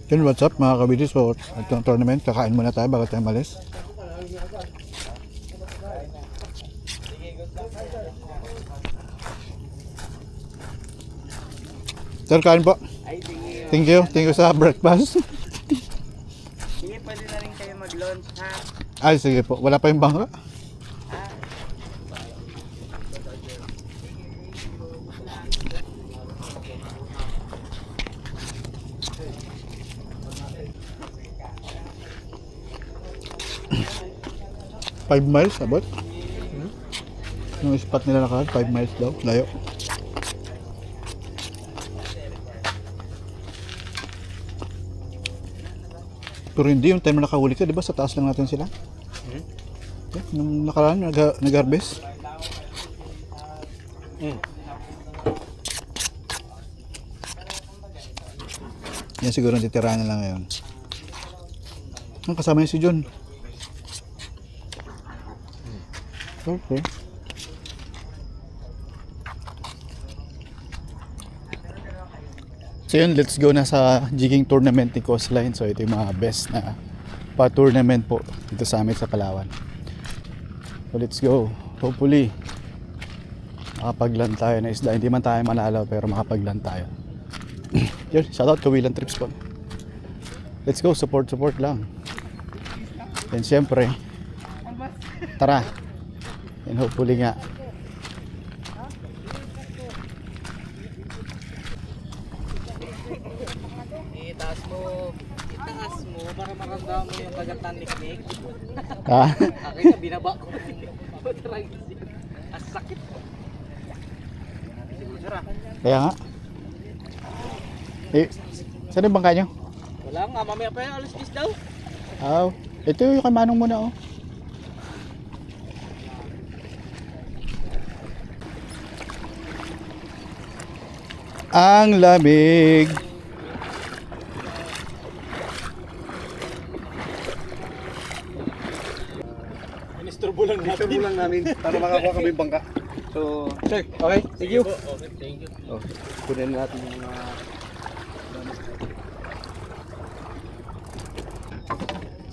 Yun, what's up mga kabidis? So, itong tournament, kakain muna tayo bago tayo malis. Sir, kain po. Thank you. Thank you sa breakfast. Sige, pwede na rin kayo mag-launch, ha? Ay, sige po. Wala pa yung bangka. Five miles, abot? Yung spot nila nakahal, 5 miles daw. Layo. Pero hindi, yung time na nakahuli ka, di ba sa taas lang natin sila? Okay, nung nakaraan, nag-harvest. Yan siguro natitirahan na lang ngayon. Ang kasama niya si John. Okay. So yun, let's go na sa jigging tournament ni Coastline. So ito yung mga best na pa-tournament po dito sa amin sa Palawan. So let's go. Hopefully makapaglan tayo na isda. Hindi man tayo manalo pero makapaglan tayo. Yun, shoutout Kawilan Trips po. Let's go, support lang. And syempre, tara. And hopefully nga Itaas mo para maramdaman mo yung kagat ng niknik. ha? Akin na binaba ko. Ang sakit. Siguro. Kaya nga. Eh, saan yung bangka nyo? Wala nga, mamaya pa yung alas 10 daw. Ito yung kay Manong muna oh. Ang lamig. Inisturbo lang namin para makakuha kami bangka. So, Sir, okay, thank you. okay, thank you. Oh, kunin natin yung mga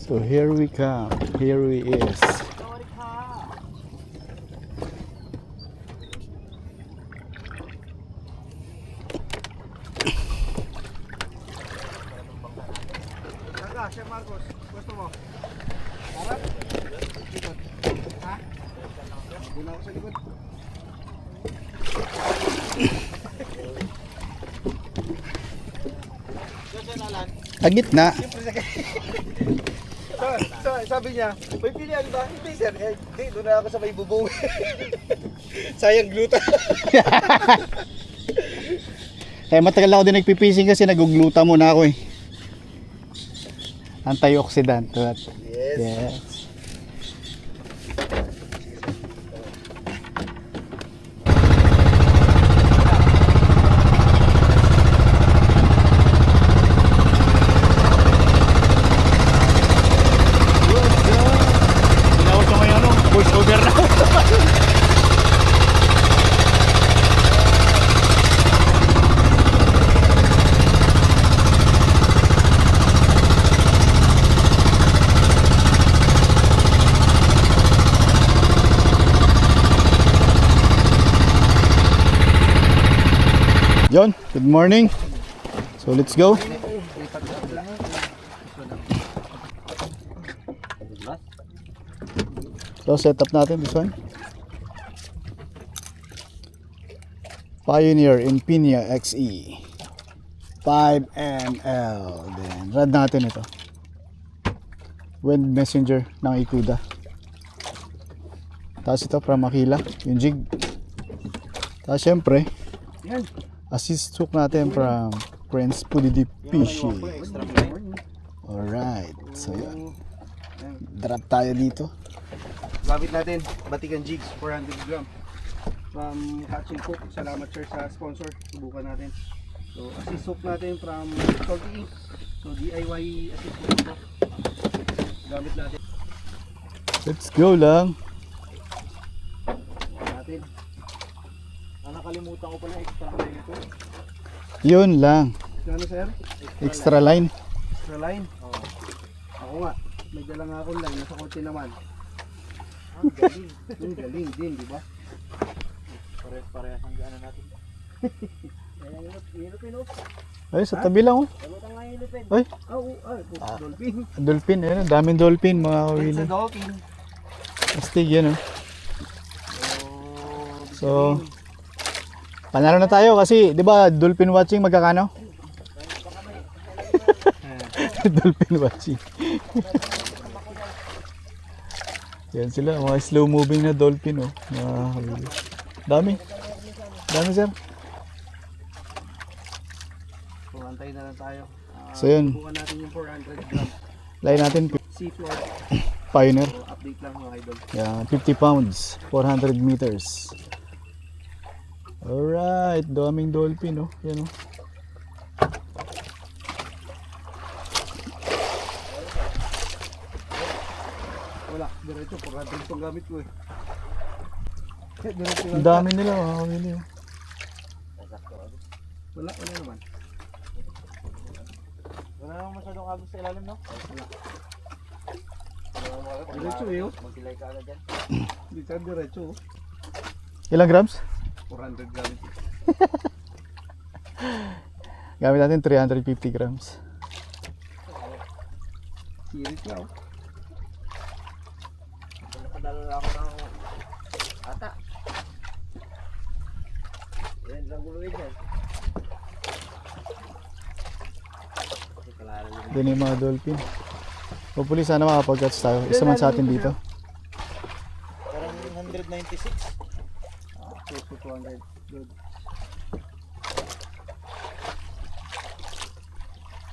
So here we come. Here we is. Chef Marcos, gusto mo? Ha? Doon ako sa likod. Ang gitna. So, sabi niya, may pilihan ba? Hindi sir, hindi, doon na ako sa may bubong. Sayang gluta. Kaya matagal ako din nagpipising kasi nagugluta muna ako eh. Antioxidant. Yes. Yes. Ginawa ko ngayon voice over na. Yon, good morning. So let's go. So set up natin this one. Pioneer Infinia XE 5ML. Then rad natin ito. Wind Messenger ng Ikuda. Tapos ito from Makila, yung jig. Tapos syempre, assist hook natin from Prince Pudidi Fishing. Alright, so yun. Drop tayo dito. Gamit natin, Batikan Jigs, 400 gram. From Hatching Cook, salamat sir sa sponsor. Subukan natin. So, assist hook natin from Salty Ink. So, DIY assist hook ito. Gamit natin. Let's go lang. Natin. Nakalimutan ko pala extra line ito. Yun lang. Ano sir? Extra line. Ultraline. Oo. Ako nga, may dala nga akong line, nasa kotse naman. Ang galing. Galing din, di ba? Parehas ang gaano natin. Ayan, hilupin oh. Ay, sa tabi lang oh. Sagutan nga hilupin. Ay, Dolphin. dolphin. Ayun, daming dolphin mga It's kawili. a dolphin. Astig yan oh. So, So, panalo na tayo kasi, di ba, dolphin watching magkakano? Dolphin watching. Yan sila, mga slow moving na dolphin oh. Mga kawili. Dami. Dami sir. so antayin na lang tayo. So, yun. Subukan natin yung 400 gram Lain natin, seafloor. Pioneer. So, update lang mga idol. Yan, 50 pounds, 400 meters. Alright, daming dolphin oh. Yan oh. Wala, diretso 400 itong gamit ko eh. Diretso Ang lang. dami nila mga kawili oh. Wala naman. Wala namang masyadong agos sa ilalim, no? Diretso eh oh. Magsilay ka agad dyan. Hindi ka diretso oh. Ilang grams? 400 gamit. Gamit natin 350 grams. Sirit na oh. Napadala ako ng ata. Yan lang guluhin yan. Doon yung mga dolphin. Hopefully sana makapag-catch tayo. Isa man sa atin dito. Parang 196. Close to 200. Good.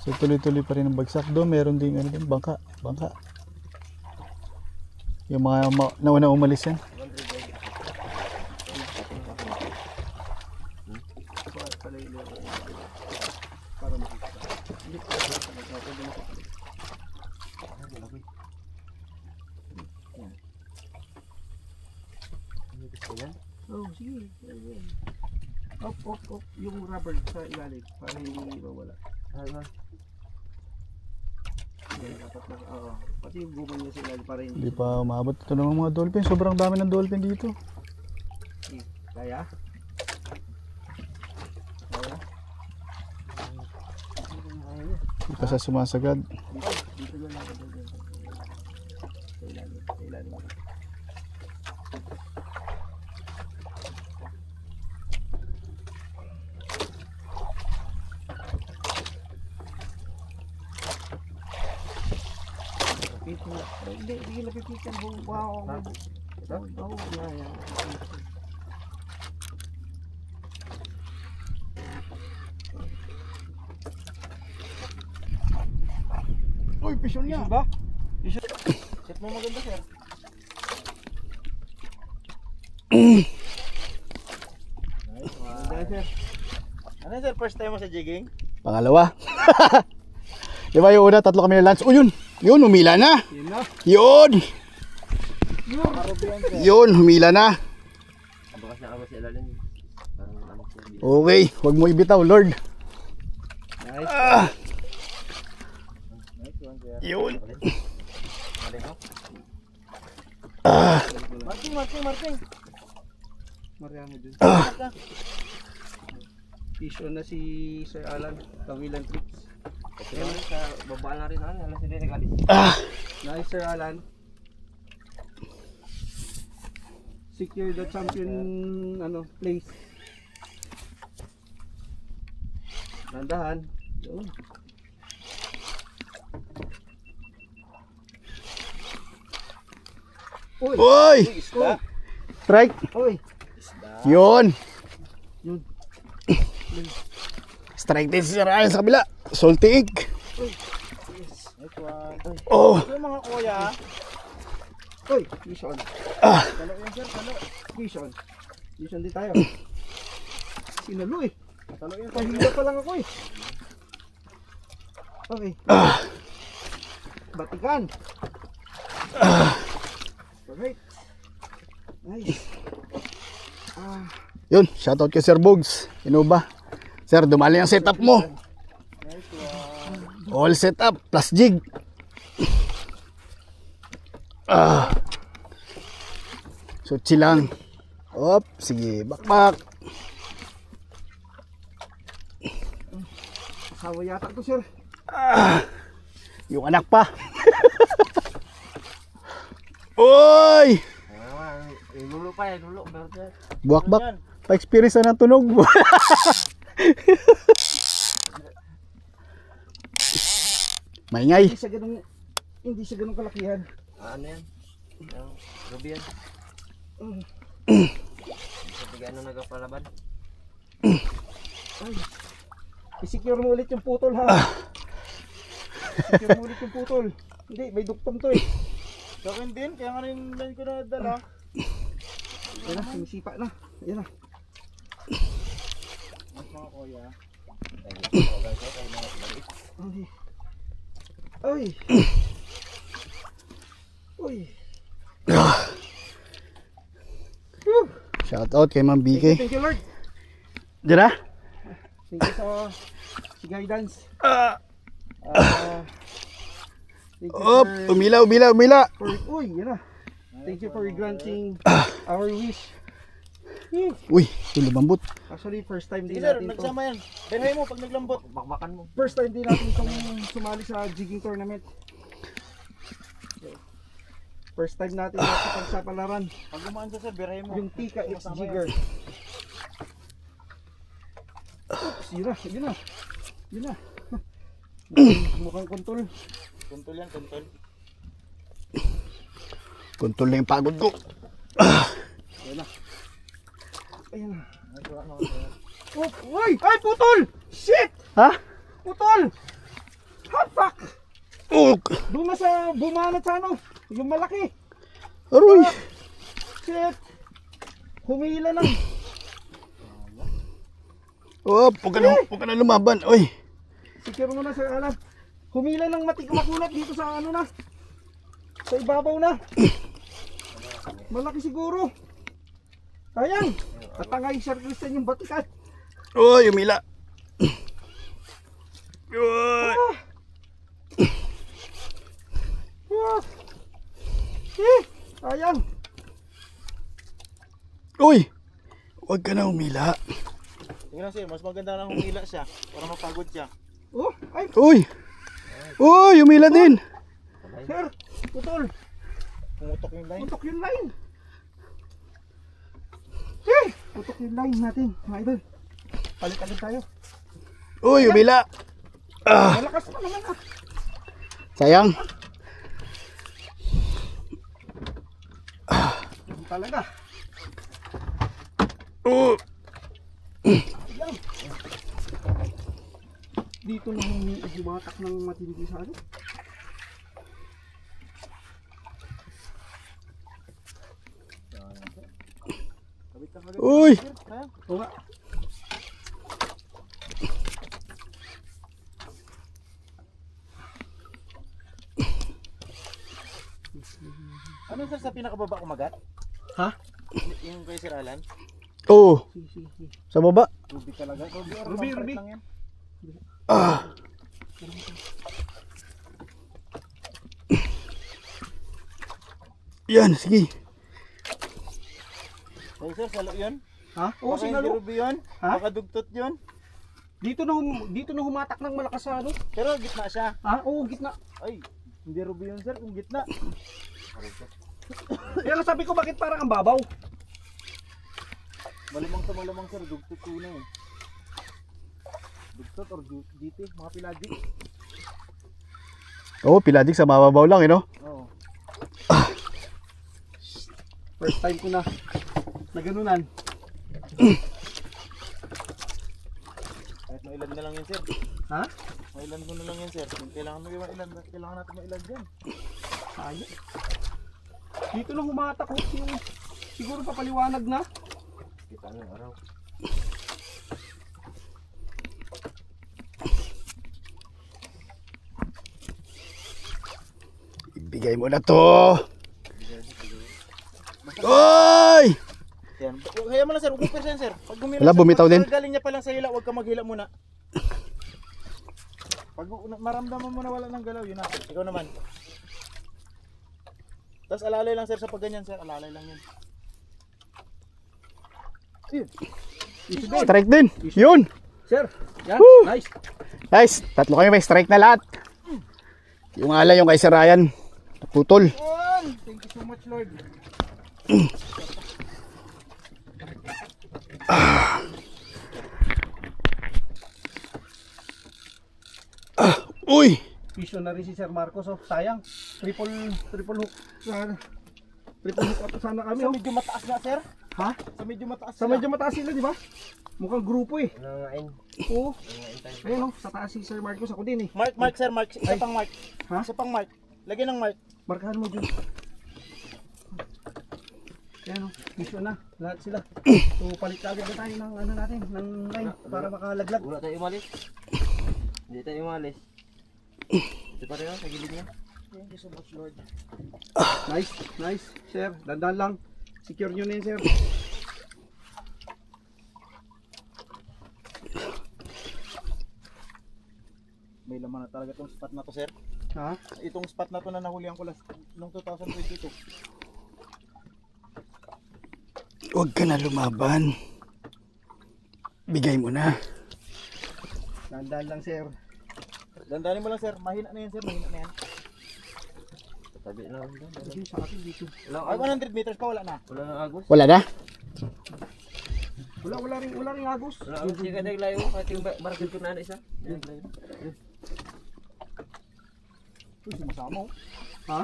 So tuloy-tuloy pa rin ang bagsak. Doon meron din ano din, bangka. Bangka. Yung mga nauna umalis yan. Para makita. Hindi ko pwede mo. Oh, sige. Up. Yung rubber sa ilalim para hindi mawala. Yan, dapat na. Oo. Pati yung gumon niya sa ilalim para hindi. Hindi pa umabot. Ito naman mga dolphin. Sobrang dami ng dolphin dito. Kaya? Hindi pa sa sumasagad. Dito na lang ako doon. Sa ilalim. Hindi napipikan buong baho. Baho na yan. Uy, pisyon niya. Ba? Set mo maganda, sir. Sir. Ano sir, first time mo sa jigging? Pangalawa. Di ba yung una, tatlo kami na lunch. Oh, yun. Yun, humila na. Yun na. Yun. Yun, humila na. Bakas na ako sa ilalim. Parang ano sa ilalim. Okay, huwag mo ibitaw, Lord. Nice. Nice one, sir. Yun. Maling ako. Marking. Mariamo dun. Fish on na si Sir Alan. Kawilan Trips. Yan, sa baba na rin. Alam sila nagalit. Nice Sir Alan. Secure the champion place. Nandahan. Yun. Uy! Isda. Strike. Oy. Yun. Yun. Strike din si Sir Ryan sa kabila. Salty egg. Nice one. Oh. Yung mga kuya. Oy. Fish on. Talo yan sir, talo. Fish on. Fish on din tayo. Sinalo eh. Talo yan. Pahila pa lang ako eh. Okay. Batikan. Alright. Nice. Yun, shoutout kay Sir Bogs. Inuba. Sir, dumali ang setup mo. Nice All set up, plus jig. So chilang. Op, sige, bakbak. Asawa yata to, sir. Yung anak pa. Oy! Lulo pa eh, lulo. Buwak-bak. Pa-experience na ng tunog. Maingay. Hindi siya ganun kalakihan. Ano yan? Ruby yan. Sabi gano'n nagpalaban? I-secure mo ulit yung putol, ha? Secure mo ulit yung putol. Hindi, may duktong to eh. Sa akin din, kaya nga rin ko na dala. Ayan na, sumisipa na. Ayan na. Mga kuya. Ay. Uy. Shout out kay Ma'am BK. Thank you, Lord. Diyan na? Thank you sa guidance. Thank you Op, umila. uy, yan na. Thank you for granting our wish. Uy, lumambot. Actually, first time din Sige sir, natin to. nagsama yan. Benhay mo pag naglambot. Bakbakan mo. First time din natin itong sumali sa jigging tournament. First time natin pagsapalaran. Pag gumaan siya sir, benhay mo. Yung Tika X Jigger. Oops, yun na. Mukhang kontol. Kuntol yan, kuntol. Kuntol na yung pagod ko. Ayan na. Oh, uy! Ay, putol! Shit! Ha? Putol! Ha, fuck! Oh, Doon na sa bumanat sa ano, yung malaki. aroy. Shit! Humila lang. Oh, huwag ka na lumaban. Uy. Secure mo na sa alam. Humila ng makulap dito sa ano na. Sa ibabaw na. Malaki siguro. Sayang. Tatangay Sir Christian yung batikan. Uy, umila. Uy. Sayang. Uy. Huwag ka na umila. Tingnan sir, mas maganda nang humila siya para mapagod siya. Oh, ay, Uy. Uy, umila din. sir. Putol. Pumutok yung line. Putok yung line. Putok yung line natin, mga idol. Palit agad tayo. Uy, umila. Malakas pa naman ah. Sayang. Talaga. Ayan. Dito na humatak ng matindi sa ano. Uy. Oo nga. Ano sir sa pinakababa kumagat? Ha? Yung kay Sir Alan? Oo. Sige. Sa baba. Ruby talaga. Ruby. Lang yan. Yan, sige. Ay sir, salo yun? Ha? Oo, Baka hindi sinalo. Ruby yun? Ha? Baka dugtot yun? Dito na humatak ng malakas sa ano. Pero gitna siya. Ha? Oo, gitna. Ay, hindi Ruby yun sir kung gitna. Kaya nga sabi ko bakit parang ang babaw. Malamang sir, dugtot ko na eh. Dugtot or GT, mga pilagic. Oo, piladik sa mababaw lang, no? Oo. First time ko na ganunan. Kahit mailan na lang yan sir. Ha? Mailan mo na lang yan sir. Kung kailangan mo yung mailan, kailangan natin mailan dyan. Sayang. Dito na humatak yung siguro papaliwanag na. Kita mo yung araw. Ibigay mo na to. Oy! Yan. Kaya mo na sir, huwag mo persen sir. Pag humila Wala, sir, bumitaw pag din. galing niya pa lang sa hila, huwag ka maghila muna. Pag maramdaman mo na wala ng galaw, yun na. Ikaw naman. Tapos alalay lang sir sa pagganyan sir, alalay lang yun. Strike din. Yun. Sir, yan, Woo! nice. Guys, tatlo kayo may strike na lahat. Yung ala yung kay Sir Ryan. Putol. Thank you so much Lord. Uy. Pisyo na rin si Sir Marcos, oh. Sayang. Triple hook. Triple hook up sana kami, Sa oh. medyo mataas na sir. Ha? Sa medyo mataas Sa sila. medyo mataas sila, di ba? Mukhang grupo eh. Nangangain. Oo. Ayun, oh. Sa taas si Sir Marcos, ako din eh. Mark sir, mark. Isa pang mark. Ha? Isa pang mark. Lagyan ng mark. Markahan mo dyan. Ayan, oh. Pisyo na. Lahat sila. So, palit agad na tayo ng ano natin, ng line para makalaglag. Wala tayo umalis. Hindi tayo umalis. Ito pa rin sa gilid niya. Thank you so much Lord. Nice, nice. Sir, dandan lang. Secure nyo na yun, sir. May laman na talaga itong spot na to sir. Ha? Itong spot na to na nahulihan ko last noong 2022. Huwag ka na lumaban. Bigay mo na. Dandan lang, sir. Dandanin mo lang sir, mahina na yan sir, mahina na yan. Tabi na lang doon. Kasi sa akin dito. Ay 100 meters pa wala na. Wala nang agos. Wala na? Wala ring agos. Wala agos. Hindi ka naglayo. Kahit yung barangay ko na isa. Naglayo. Uy, sumasama oh. Ha?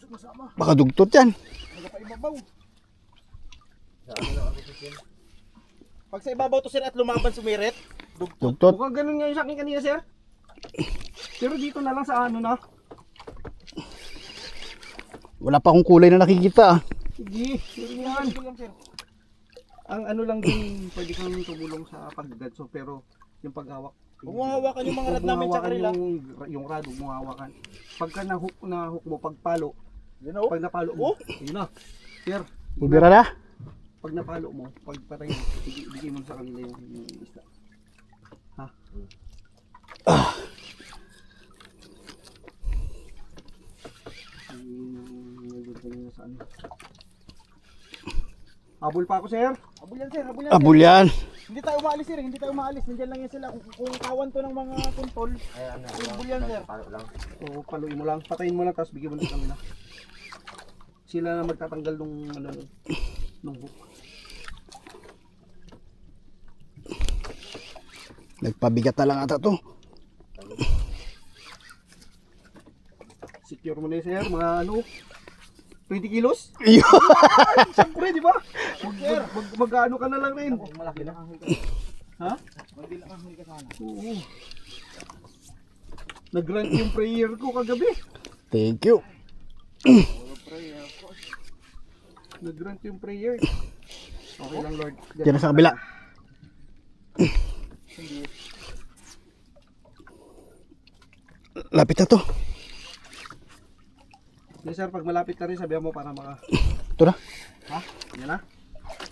Sumasama. Baka dugtot yan. Nagpaibabaw. Sa akin lang agos yun. Pag sa ibabaw to sir at lumaban sumirit, dugtong. Dugtot. Mukhang ganun nga yung sa akin kanina, sir. Pero dito na lang sa ano na. Wala pa akong kulay na nakikita ah. Sige, sir yan. Sir. Ang ano lang din, pwede kang tumulong sa paggatso, pero yung paghawak. Huwag mo hawakan yung mga Huwag rad mo namin sa hawakan kanila. yung rad, huwag mo hawakan. Pagka na-hook mo, pagpalo, You know? pag napalo mo, yun na. Sir, Bubira na? pag napalo mo, pag patay, bigay mo sa kanila yung isda. Ha? Sa ano. Habol pa ako, sir. Habol yan sir, habol yan. Abul yan. Hindi tayo umaalis sir, hindi tayo umaalis. Nandiyan lang yan sila. Kung kawan to ng mga kuntol, Ay, ano. habol yan sir. Palo lang. So, paluin mo lang, patayin mo lang, tapos bigyan mo na sa kanila. Sila na magtatanggal nung ano, nung hook. Nagpabigat na lang ata to. Secure mo na yun, sir, mga ano, 20 kilos? Yun. Siyempre, di ba? Mag-ano ka na lang rin. Malaki lang ang huli. Ha? Malaki lang ang huli ka sana. Oo. Nag-grant yung prayer ko kagabi. Thank you. Nag-grant yung prayer. Okay lang, Lord. Diyan na sa kabila. Lapit na to. Yes, sir, pag malapit ka rin, sabihan mo para maka... Ito na. Ha? Yan na?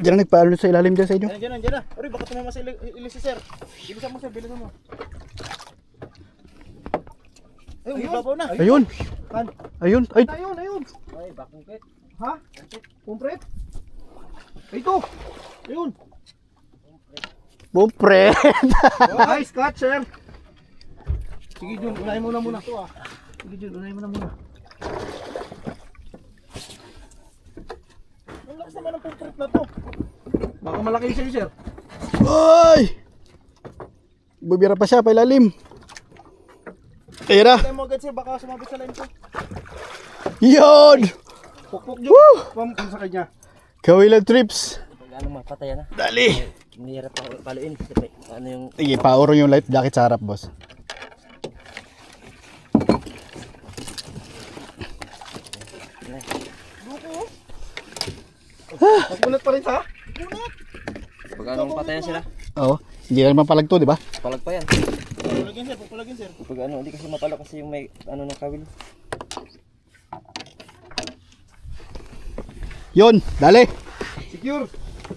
Diyan na nagpaano sa ilalim dyan sa inyo. Diyan na. Uri, baka tumama sa ilis si sir. Bilisan mo sir, bilisan mo. Ayun, ibabaw na. Ayun. Kan? Ayun. Ay. Ayun. Ay, bakungkit. Ha? Kumpret? Ito. Ayun. Bupre. Nice catch, sir. Sige, Jun, unahin mo na muna. Sige, Jun, unahin mo na muna. Ang lakas naman ng portrait na to. Baka malaki sa'yo, sir. Ay. Bubira pa siya pa ilalim. Ayun na. Tayo mo agad sir, baka sumabit sa line ko. Yun. Pukpuk, Jun. Pump sa kanya. Kawilang trips. Pag ano mapatay na. Dali. Nihirap ako paluin. Kasi ano yung... Sige, pauro yung life jacket sa harap, boss. Pagpunat pa rin sa? Pag ano patayan sila. Oo. Hindi na naman palag to, di ba? Palag pa yan. Pupulagin sir. Pag ano, hindi kasi mapalo kasi yung may ano ng kawil. Yun. Dali. Secure.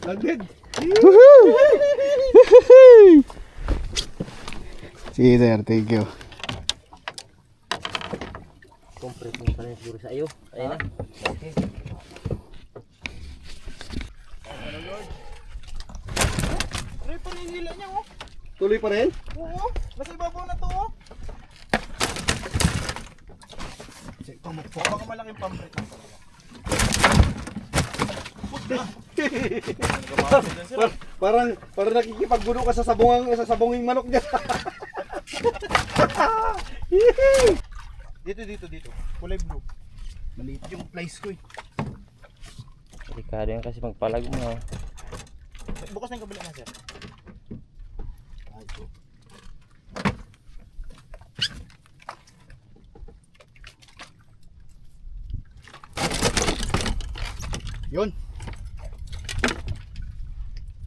Landed. Sige sir, thank you. Complete mo pa rin siguro sa iyo. Ayun na. Okay. Tuloy pa rin yung hila niya, oh. Tuloy pa rin? Oo, nasa ibabaw na to, oh. Baka malaking pamret lang talaga. Parang nakikipagbuno ka sa sabunging manok niya. Dito. Kulay blue. Maliit yung place ko eh. Delikado yan kasi magpalag mo. Bukas na yung kabila na, sir. Yun.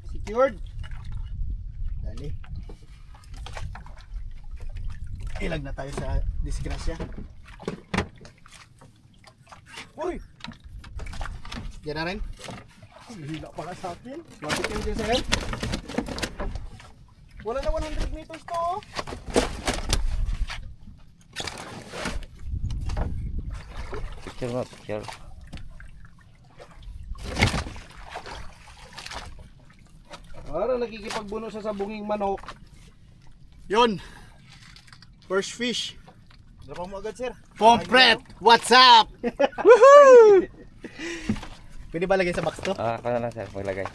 Secured. Dali. Ilag na tayo sa disgrasya. Uy! Yan na rin. Hila pala sa akin. Bakit yun din sir? Wala na 100 meters to, oh. Picture mo, picture. Parang nakikipagbuno sa sabunging manok. Yun. First fish. Drop mo agad, sir. Pompret! What's up? Woohoo! Pwede ba lagay sa box to? Ako na lang sir, maglagay.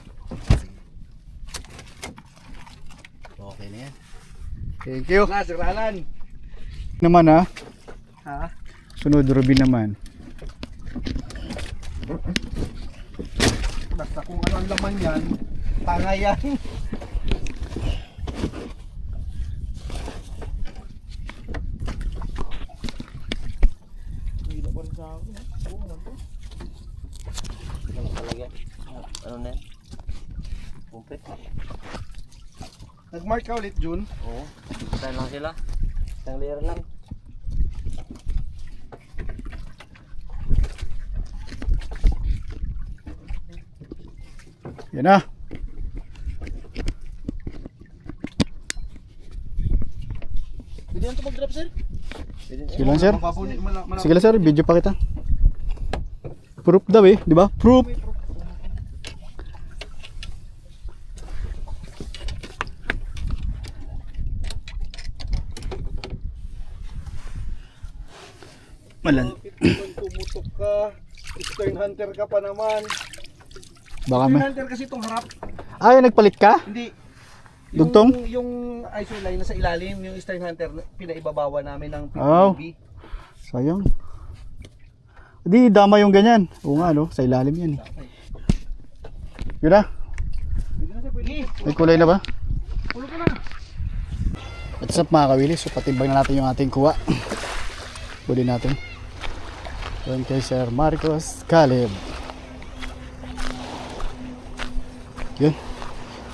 Okay na yan. Thank you. Na, Sir Alan. Naman ha. Ha? Sunod Ruby naman. Basta kung ano ang laman yan, tanga yan. Hila pa rin sa akin, eh. Oo, ano to? Ano palagay? Ano na yan? Complete. Nag-mark ka ulit, June. Oo. Saan lang sila? Isang layer lang. Yan na. Pwede yan to mag-drop, sir? Sige lang sir. Mapapuni- mana- Sige lang sir, video pa kita. Proof daw eh, di ba? Proof. Malan. Pumutok ka. Stern hunter ka pa naman. Baka Stern may... hunter kasi itong harap. Ay, nagpalit ka? Hindi. Dugtong? Yung ISO line nasa ilalim, yung Stern hunter, pinaibabawa namin ng Oh. PPV. Sayang. Di, dama yung ganyan. Oo nga no, sa ilalim yan eh. Yun na, Pwede na sir, pwede. may kulay na ba? Pulo ka na. What's up mga kawili? So patimbang na natin yung ating kuha. Huli natin. Doon kay Sir Marcos Caleb. Yun.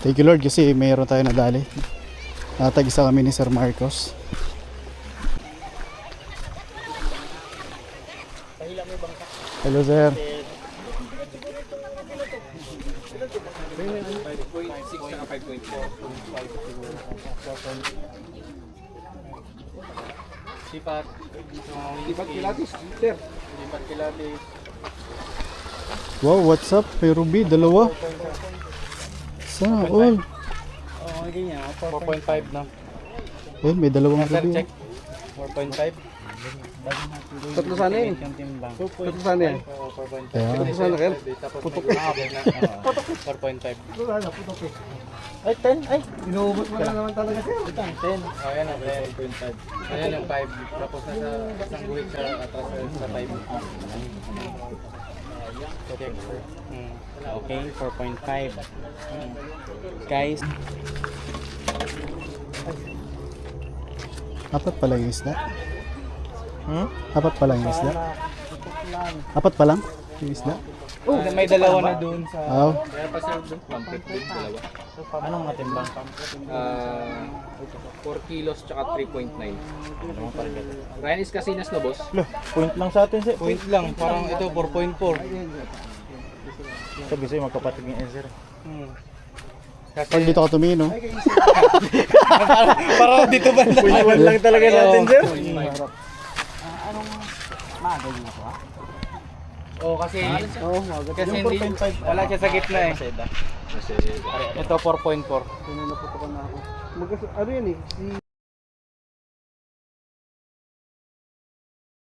Thank you Lord kasi mayroon tayo nadali. Natag-isa kami ni Sir Marcos. Hello sir. Sipat. Lipat kilatis, sir. Sipat kilatis. Wow, what's up? May Ruby, dalawa. Sana all. Oo, ganyan. 4.5 na. Eh, may dalawang Sir, Ruby. check. 4.5. Tatlo sana eh. Tatlo sana eh. Kaya, Tatlo sana, Kel. Putok na. 4.5. Tatlo sana, putok eh. Ay, 10. Ay. Inuubos mo na naman talaga, sir. 10. Oh, ayan ang 10.5. Ayan yung 5. Tapos nasa isang guhit sa atras sa 5. Check. Okay, 4.5. Guys, apat pala yung isda. Apat pala yung isda. Apat pa lang yung isda. oh, may dalawa na doon sa... Oh, Kaya pa sir doon. Pamplit din, dalawa. Anong matimbang? 4 kilos tsaka 3.9. Ryan is Casinas na boss. Point lang sa atin, sir. Point lang, parang ito 4.4. Sabi sa'yo, magkapatid yung sir. Pag dito ka tumingin, no? Para dito ba lang talaga natin, sir? Oo, kasi Kasi hindi, wala siya sa gitna eh. Ito 4.4. Ano na po na ako. Ano yan eh, si